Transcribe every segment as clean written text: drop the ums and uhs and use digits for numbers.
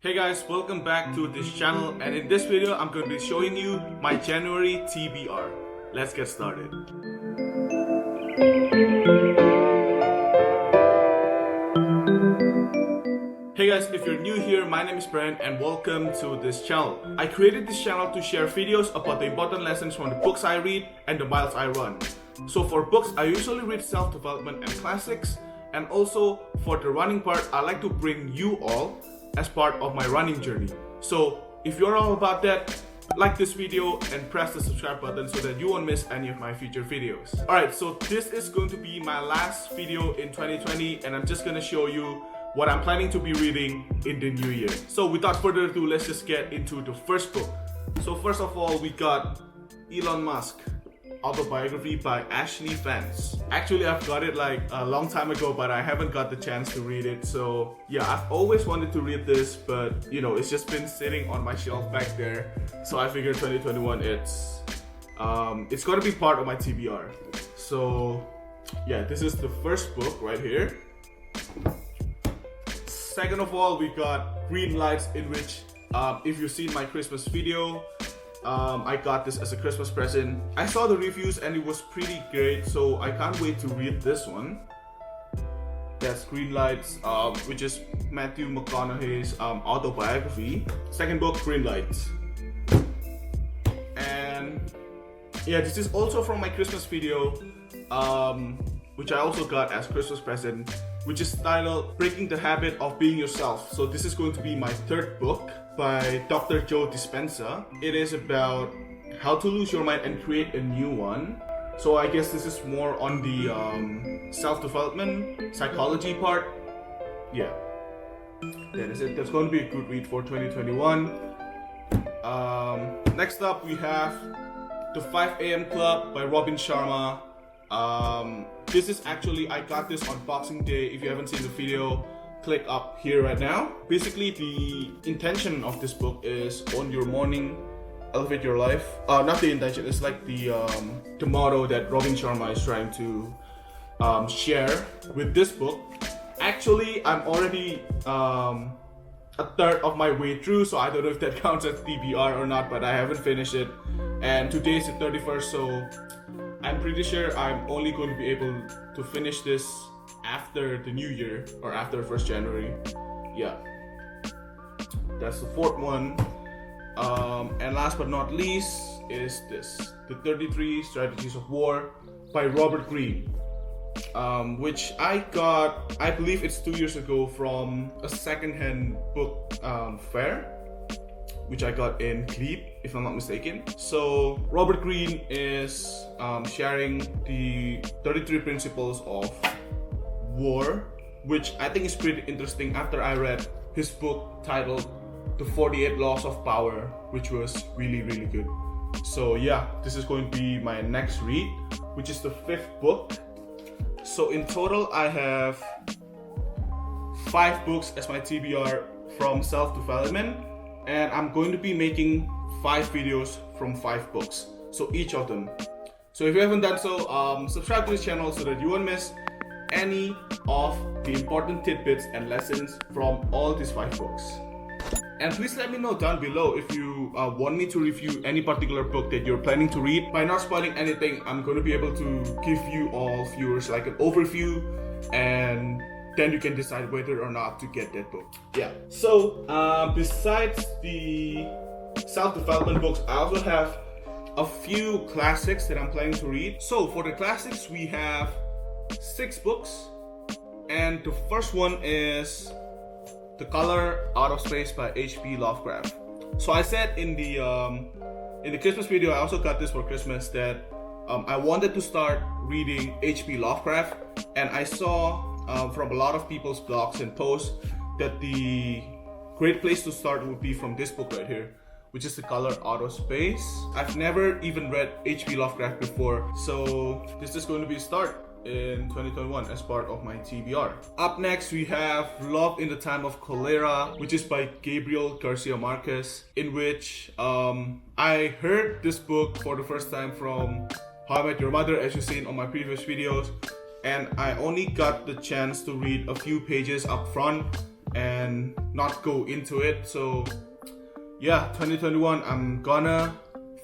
Hey guys, welcome back to this channel, and in this video I'm going to be showing you my January TBR. Let's get started. Hey guys, if you're new here, my name is Bryan and welcome to this channel. I created this channel to share videos about the important lessons from the books I read and the miles I run. So for books, I usually read self-development and classics, and also for the running part, I like to bring you all as part of my running journey. So if you're all about that, like this video and press the subscribe button so that you won't miss any of my future videos. Alright, so this is going to be my last video in 2020, and I'm just gonna show you what I'm planning to be reading in the new year. So without further ado, let's just get into the first book. So first of all, we got Elon Musk, autobiography by Ashley Vance. Actually, I've got it like a long time ago, but I haven't got the chance to read it. So yeah, I've always wanted to read this, but you know, it's just been sitting on my shelf back there. So I figured 2021, it's gonna be part of my TBR. So yeah, this is the first book right here. Second of all, we got Green Lights, in which if you've seen my Christmas video, I got this as a Christmas present. I saw the reviews and it was pretty great, so I can't wait to read this one. That's Green Lights, which is Matthew McConaughey's autobiography. Second book, Green Lights. And yeah, this is also from my Christmas video, which I also got as Christmas present, which is titled Breaking the Habit of Being Yourself. So this is going to be my third book by Dr. Joe Dispenza. It is about how to lose your mind and create a new one. So I guess this is more on the self-development, psychology part. Yeah, that is it. That's going to be a good read for 2021. Next up, we have The 5 AM Club by Robin Sharma. This is actually, I got this on Boxing Day. If you haven't seen the video, click up here right now. Basically, the intention of this book is own your morning, elevate your life. Not the intention, it's like the motto that Robin Sharma is trying to share with this book. Actually, I'm already a third of my way through, so I don't know if that counts as TBR or not, but I haven't finished it. And today is the 31st, so I'm pretty sure I'm only going to be able to finish this after the new year or after 1st January. Yeah, that's the fourth one. And last but not least is this, The 33 Strategies of War by Robert Greene, which I got, I believe it's 2 years ago from a secondhand book fair, which I got in Glebe, if I'm not mistaken. So Robert Greene is sharing the 33 principles of war, which I think is pretty interesting after I read his book titled The 48 Laws of Power, which was really, really good. So yeah, this is going to be my next read, which is the fifth book. So in total, I have 5 books as my TBR from self-development, and I'm going to be making 5 videos from 5 books, so each of them. So if you haven't done so, subscribe to this channel so that you won't miss any of the important tidbits and lessons from all these 5 books. And please let me know down below if you want me to review any particular book that you're planning to read. By not spoiling anything, I'm going to be able to give you all viewers like an overview, and then you can decide whether or not to get that book. Yeah. So besides the self-development books, I also have a few classics that I'm planning to read. So for the classics, we have 6 books, and the first one is The Color Out of Space by H.P. Lovecraft. So I said in the Christmas video, I also got this for Christmas, that I wanted to start reading H.P. Lovecraft, and I saw from a lot of people's blogs and posts that the great place to start would be from this book right here, which is The Color Out of Space. I've never even read H.P. Lovecraft before, so this is going to be a start in 2021 as part of my TBR. Up next, we have Love in the Time of Cholera, which is by Gabriel Garcia Marquez, in which I heard this book for the first time from How I Met Your Mother, as you've seen on my previous videos, and I only got the chance to read a few pages up front and not go into it. So yeah, 2021, I'm gonna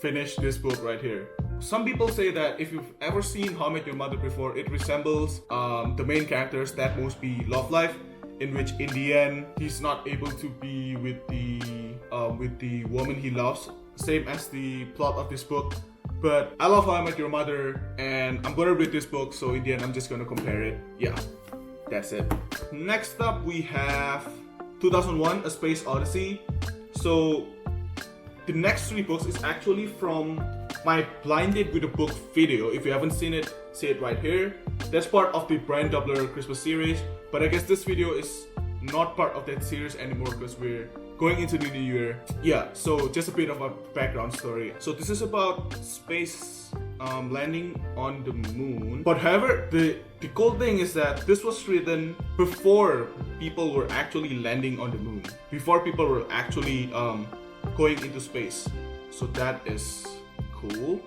finish this book right here. Some people say that if you've ever seen How I Met Your Mother before, it resembles the main character's That Must Be Love Life, in which in the end he's not able to be with the woman he loves, same as the plot of this book. But I love How I Met Your Mother, and I'm gonna read this book, so in the end I'm just gonna compare it. Yeah, that's it. Next up we have 2001 A Space Odyssey. So the next 3 books is actually from my Blinded with a Book video. If you haven't seen it, see it right here. That's part of the Bryan Christmas series, but I guess this video is not part of that series anymore because we're going into the new year. Yeah, so just a bit of a background story. So this is about space landing on the moon. But however, the cool thing is that this was written before people were actually landing on the moon, before people were actually going into space. So that is cool.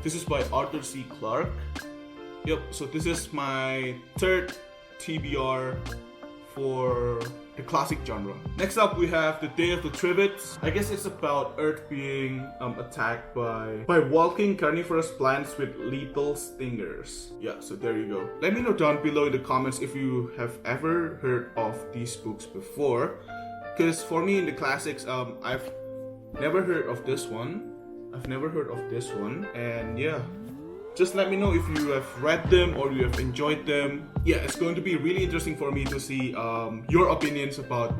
This is by Arthur C. Clarke. Yep, so this is my 3rd TBR for the classic genre. Next up we have The Day of the Trivets. I guess it's about Earth being attacked by walking carnivorous plants with lethal stingers. Yeah, so there you go. Let me know down below in the comments if you have ever heard of these books before. Because for me in the classics, I've never heard of this one. And yeah, just let me know if you have read them or you have enjoyed them. Yeah, it's going to be really interesting for me to see your opinions about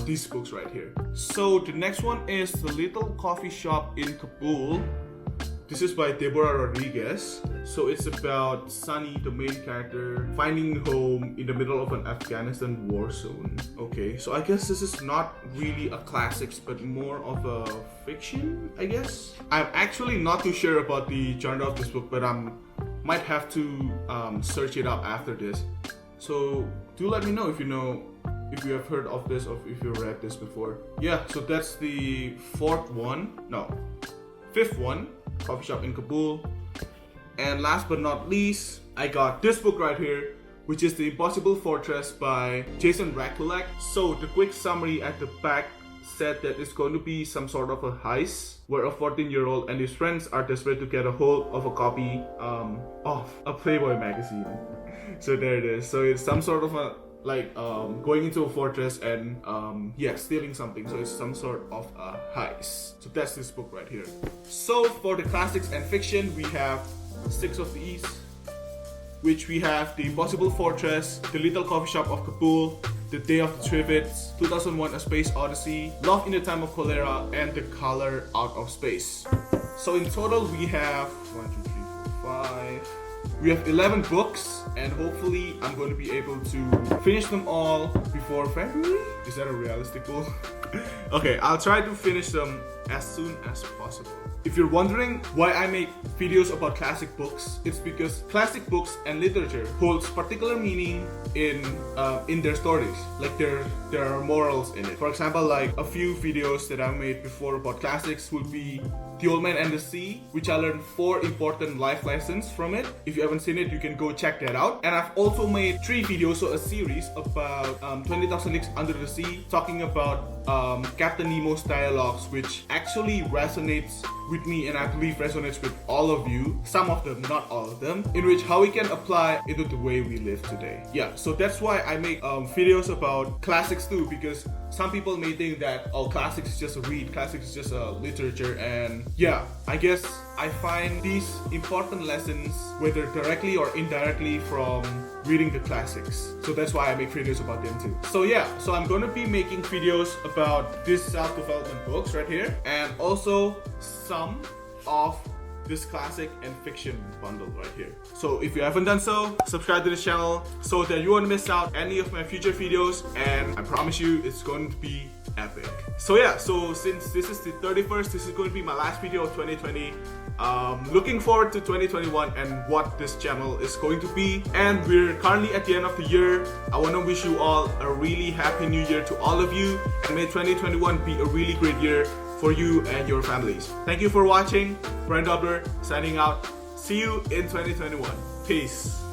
these books right here. So the next one is The Little Coffee Shop in Kabul. This is by Deborah Rodriguez. So it's about Sunny, the main character, finding home in the middle of an Afghanistan war zone. Okay, so I guess this is not really a classics, but more of a fiction, I guess. I'm actually not too sure about the genre of this book, but I might have to search it up after this. So do let me know if you have heard of this or if you read this before. Yeah, so that's the 5th one. Coffee Shop in Kabul. And last but not least, I got this book right here, which is The Impossible Fortress by Jason Rakulak. So the quick summary at the back said that it's going to be some sort of a heist where a 14-year-old and his friends are desperate to get a hold of a copy of a Playboy magazine. So there it is. So it's some sort of a going into a fortress and stealing something. So it's some sort of a heist. So that's this book right here. So for the classics and fiction, we have 6 of these, which we have The Impossible Fortress, The Little Coffee Shop of Kabul, The Day of the Trivets, 2001 A Space Odyssey, Love in the Time of Cholera, and The Color Out of Space. So in total we have 1, 2, 3, 4, 5. We have 11 books, and hopefully I'm going to be able to finish them all before February. Is that a realistic goal? Okay, I'll try to finish them as soon as possible. If you're wondering why I make videos about classic books, it's because classic books and literature holds particular meaning in their stories. Like there are morals in it. For example, like a few videos that I made before about classics would be The Old Man and the Sea, which I learned 4 important life lessons from it. If you haven't seen it, you can go check that out. And I've also made 3 videos, so a series about 20,000 Leagues Under the Sea, talking about Captain Nemo's dialogues, which actually resonates with me and I believe resonates with all of you. Some of them, not all of them, in which how we can apply into the way we live today. Yeah, so that's why I make videos about classics too, because some people may think that, oh, classics is just a read, classics is just a literature, and yeah, I guess I find these important lessons, whether directly or indirectly, from reading the classics. So that's why I make videos about them too. So yeah, so I'm gonna be making videos about these self-development books right here, and also some of this classic and fiction bundle right here. So if you haven't done so, subscribe to this channel so that you won't miss out any of my future videos, and I promise you it's going to be epic. So yeah, so since this is the 31st, this is going to be my last video of 2020. Looking forward to 2021 and what this channel is going to be. And we're currently at the end of the year. I want to wish you all a really happy new year to all of you, and may 2021 be a really great year for you and your families. Thank you for watching. Bryan signing out. See you in 2021. Peace.